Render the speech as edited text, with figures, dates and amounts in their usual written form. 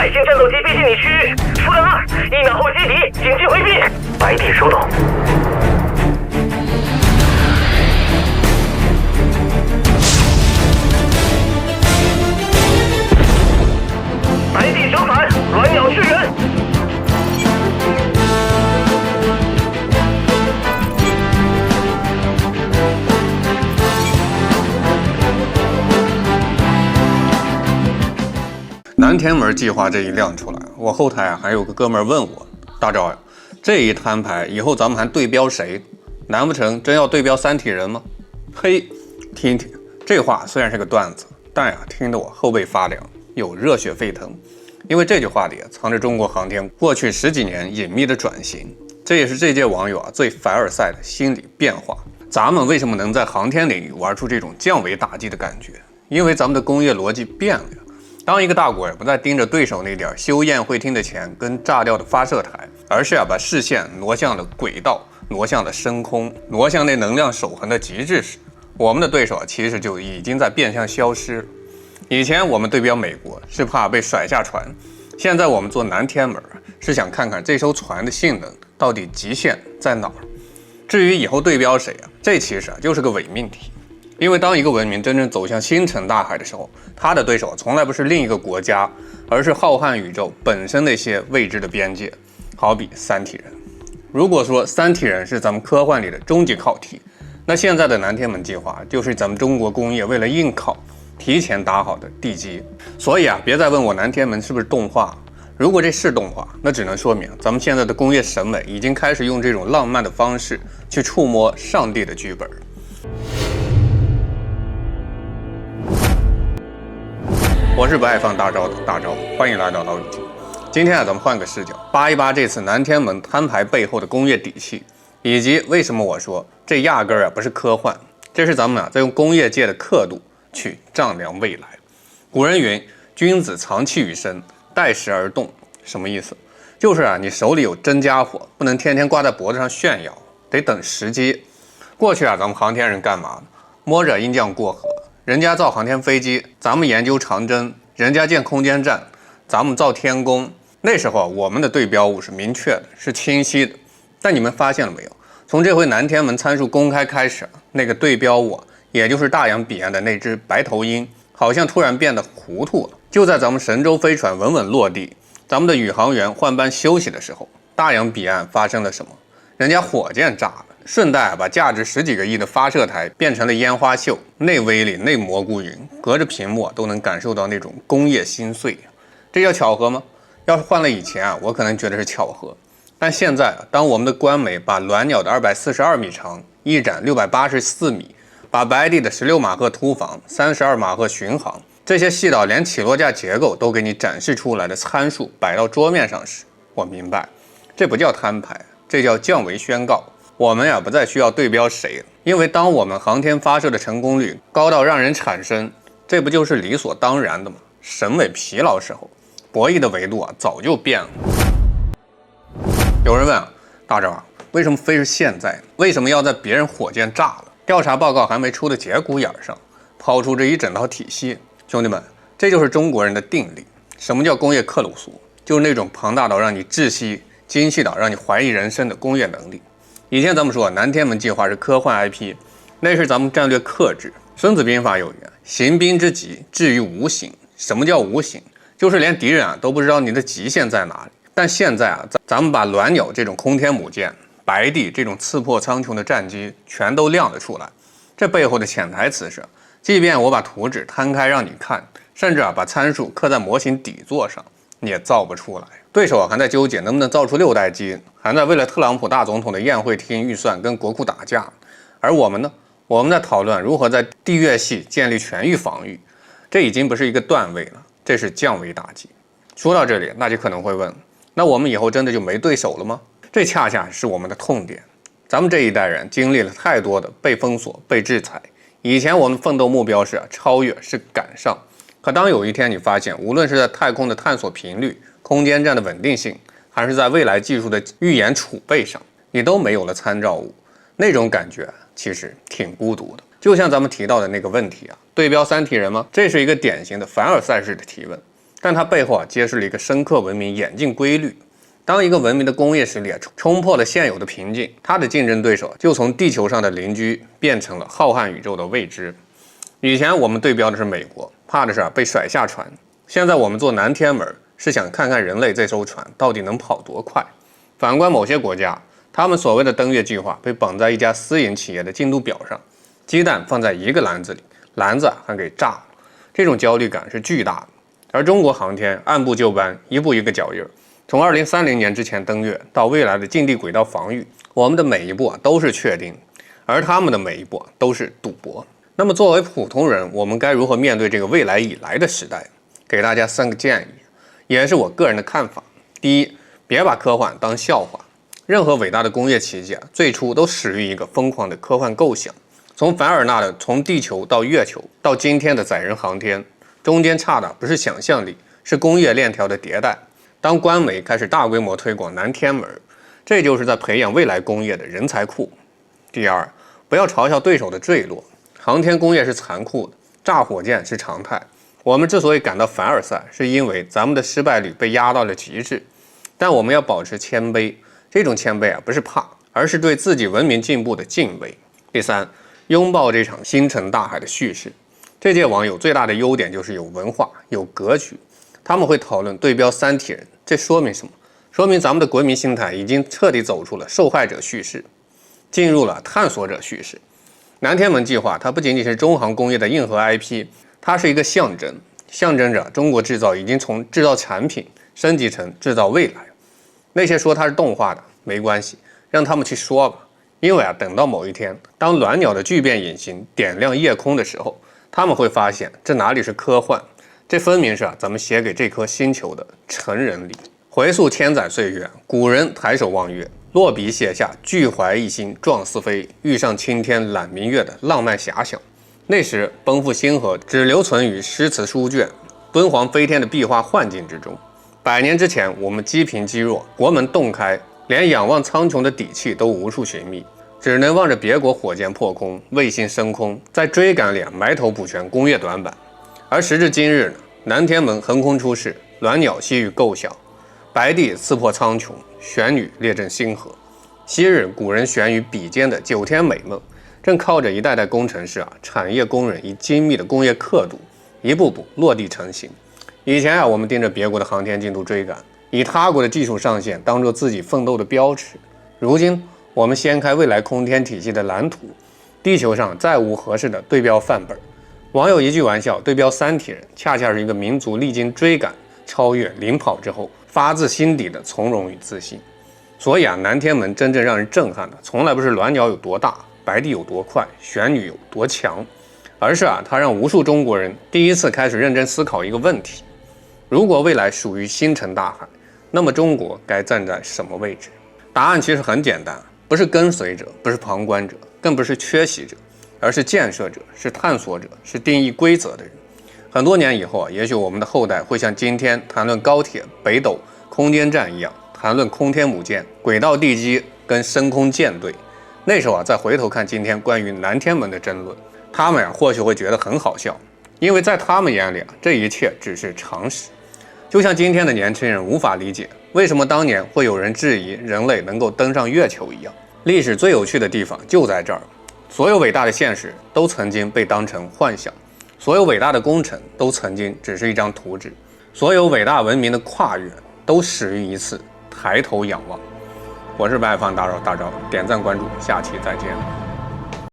外星战斗机逼近你区域。负责2，1秒后击敌，紧急回避。白帝收到。白帝折返，鸾鸟支援。南天门计划这一亮出来，我后台还有个哥们儿问我，大招呀，这一摊牌以后咱们还对标谁？难不成真要对标三体人吗？嘿，听听，这话虽然是个段子，但呀，听得我后背发凉，有热血沸腾。因为这句话里藏着中国航天过去10几年隐秘的转型，这也是这届网友最凡尔赛的心理变化。咱们为什么能在航天领域玩出这种降维打击的感觉？因为咱们的工业逻辑变了。当一个大国不再盯着对手那点修宴会厅的钱跟炸掉的发射台，而是把视线挪向了轨道，挪向了升空，挪向那能量守恒的极致时，我们的对手其实就已经在变相消失了。以前我们对标美国是怕被甩下船，现在我们做南天门是想看看这艘船的性能到底极限在哪儿。至于以后对标谁这其实就是个伪命题。因为当一个文明真正走向星辰大海的时候，它的对手从来不是另一个国家，而是浩瀚宇宙本身那些未知的边界。好比三体人，如果说三体人是咱们科幻里的终极考题，那现在的南天门计划就是咱们中国工业为了应考提前打好的地基。所以别再问我南天门是不是动画，如果这是动画，那只能说明咱们现在的工业审美已经开始用这种浪漫的方式去触摸上帝的剧本。我是不爱放大招的大招，欢迎来到老友记。今天咱们换个视角，扒一扒这次南天门摊牌背后的工业底气，以及为什么我说这压根不是科幻，这是咱们在用工业界的刻度去丈量未来。古人云：君子藏器于身，待时而动。什么意思？就是你手里有真家伙，不能天天挂在脖子上炫耀，得等时机。过去咱们航天人干嘛呢？摸着鹰将过河。人家造航天飞机，咱们研究长征；人家建空间站，咱们造天宫。那时候我们的对标物是明确的，是清晰的。但你们发现了没有？从这回南天门参数公开开始，那个对标物，也就是大洋彼岸的那只白头鹰，好像突然变得糊涂了。就在咱们神舟飞船稳稳落地，咱们的宇航员换班休息的时候，大洋彼岸发生了什么？人家火箭炸了。顺带把价值10几个亿的发射台变成了烟花秀，那威力那蘑菇云，隔着屏幕都能感受到那种工业心碎。这叫巧合吗？要是换了以前我可能觉得是巧合。但现在当我们的官媒把鸾鸟的242米长，翼展684米，把白帝的16马赫突防，32马赫巡航，这些细到连起落架结构都给你展示出来的参数摆到桌面上时，我明白，这不叫摊牌，这叫降维宣告。我们不再需要对标谁了，因为当我们航天发射的成功率高到让人产生，这不就是理所当然的吗？审美疲劳时候，博弈的维度早就变了。有人问大招为什么非是现在？为什么要在别人火箭炸了，调查报告还没出的节骨眼上，抛出这一整套体系？兄弟们，这就是中国人的定力。什么叫工业克鲁苏？就是那种庞大到让你窒息、精细到让你怀疑人生的工业能力。以前咱们说南天门计划是科幻 IP， 那是咱们战略克制。孙子兵法有言：行兵之极，至于无形。什么叫无形？就是连敌人都不知道你的极限在哪里。但现在咱们把鸾鸟这种空天母舰，白帝这种刺破苍穹的战机全都亮了出来。这背后的潜台词是，即便我把图纸摊开让你看，甚至把参数刻在模型底座上，你也造不出来。对手还在纠结能不能造出6代机，还在为了特朗普大总统的宴会厅预算跟国库打架。而我们呢？我们在讨论如何在地月系建立全域防御，这已经不是一个段位了，这是降维打击。说到这里，那就可能会问，那我们以后真的就没对手了吗？这恰恰是我们的痛点。咱们这一代人经历了太多的被封锁、被制裁。以前我们奋斗目标是超越，是赶上。可当有一天你发现，无论是在太空的探索频率、空间站的稳定性，还是在未来技术的预演储备上，你都没有了参照物，那种感觉其实挺孤独的。就像咱们提到的那个问题对标三体人吗？这是一个典型的凡尔赛式的提问。但它背后揭示了一个深刻文明演进规律。当一个文明的工业实力冲破了现有的瓶颈，它的竞争对手就从地球上的邻居变成了浩瀚宇宙的未知。以前我们对标的是美国，怕的是被甩下船。现在我们做南天门，是想看看人类这艘船到底能跑多快。反观某些国家，他们所谓的登月计划被绑在一家私营企业的进度表上，鸡蛋放在一个篮子里，篮子还给炸了，这种焦虑感是巨大的。而中国航天按部就班，一步一个脚印，从2030年之前登月到未来的近地轨道防御，我们的每一步都是确定，而他们的每一步都是赌博。那么作为普通人，我们该如何面对这个未来以来的时代？给大家3个建议，也是我个人的看法。第一，别把科幻当笑话。任何伟大的工业奇迹最初都始于一个疯狂的科幻构想。从凡尔纳的从地球到月球，到今天的载人航天，中间差的不是想象力，是工业链条的迭代。当官媒开始大规模推广南天门，这就是在培养未来工业的人才库。第二，不要嘲笑对手的坠落。航天工业是残酷的，炸火箭是常态。我们之所以感到凡尔赛，是因为咱们的失败率被压到了极致。但我们要保持谦卑，这种谦卑不是怕，而是对自己文明进步的敬畏。第三，拥抱这场星辰大海的叙事。这届网友最大的优点就是有文化、有格局，他们会讨论对标三体人，这说明什么？说明咱们的国民心态已经彻底走出了受害者叙事，进入了探索者叙事。南天门计划它不仅仅是中航工业的硬核 IP， 它是一个象征，象征着中国制造已经从制造产品升级成制造未来。那些说它是动画的没关系，让他们去说吧。因为等到某一天，当鸾鸟的巨变引擎点亮夜空的时候，他们会发现这哪里是科幻，这分明是咱们写给这颗星球的成人礼。回溯千载岁月，古人抬手望月，落笔写下巨怀一心壮思飞，欲上青天揽明月的浪漫遐想。那时奔赴星河只留存于诗词书卷，敦煌飞天的壁画幻境之中。100年之前，我们积贫积弱，国门洞开，连仰望苍穹的底气都无处寻觅，只能望着别国火箭破空，卫星升空，在追赶里埋头补全工业短板。而时至今日呢，南天门横空出世，鸾鸟西域构想，白帝刺破苍穹，玄女列阵星河。昔日古人悬于笔尖的9天美梦，正靠着一代代工程师产业工人以精密的工业刻度，一步步落地成型。以前我们盯着别国的航天进度追赶，以他国的技术上限当作自己奋斗的标尺。如今我们掀开未来空天体系的蓝图，地球上再无合适的对标范本。网友一句玩笑对标三体人，恰恰是一个民族历经追赶、超越、领跑之后，发自心底的从容与自信。所以南天门真正让人震撼的，从来不是鸾鸟有多大，白帝有多快，玄女有多强，而是它让无数中国人第一次开始认真思考一个问题：如果未来属于星辰大海，那么中国该站在什么位置？答案其实很简单，不是跟随者，不是旁观者，更不是缺席者，而是建设者，是探索者，是定义规则的人。很多年以后也许我们的后代会像今天谈论高铁、北斗、空间站一样，谈论空天母舰、轨道地基跟深空舰队。那时候再回头看今天关于南天门的争论，他们或许会觉得很好笑，因为在他们眼里这一切只是常识。就像今天的年轻人无法理解为什么当年会有人质疑人类能够登上月球一样。历史最有趣的地方就在这儿，所有伟大的现实都曾经被当成幻想，所有伟大的工程都曾经只是一张图纸，所有伟大文明的跨越都始于一次抬头仰望。我是白饭大招，点赞关注，下期再见。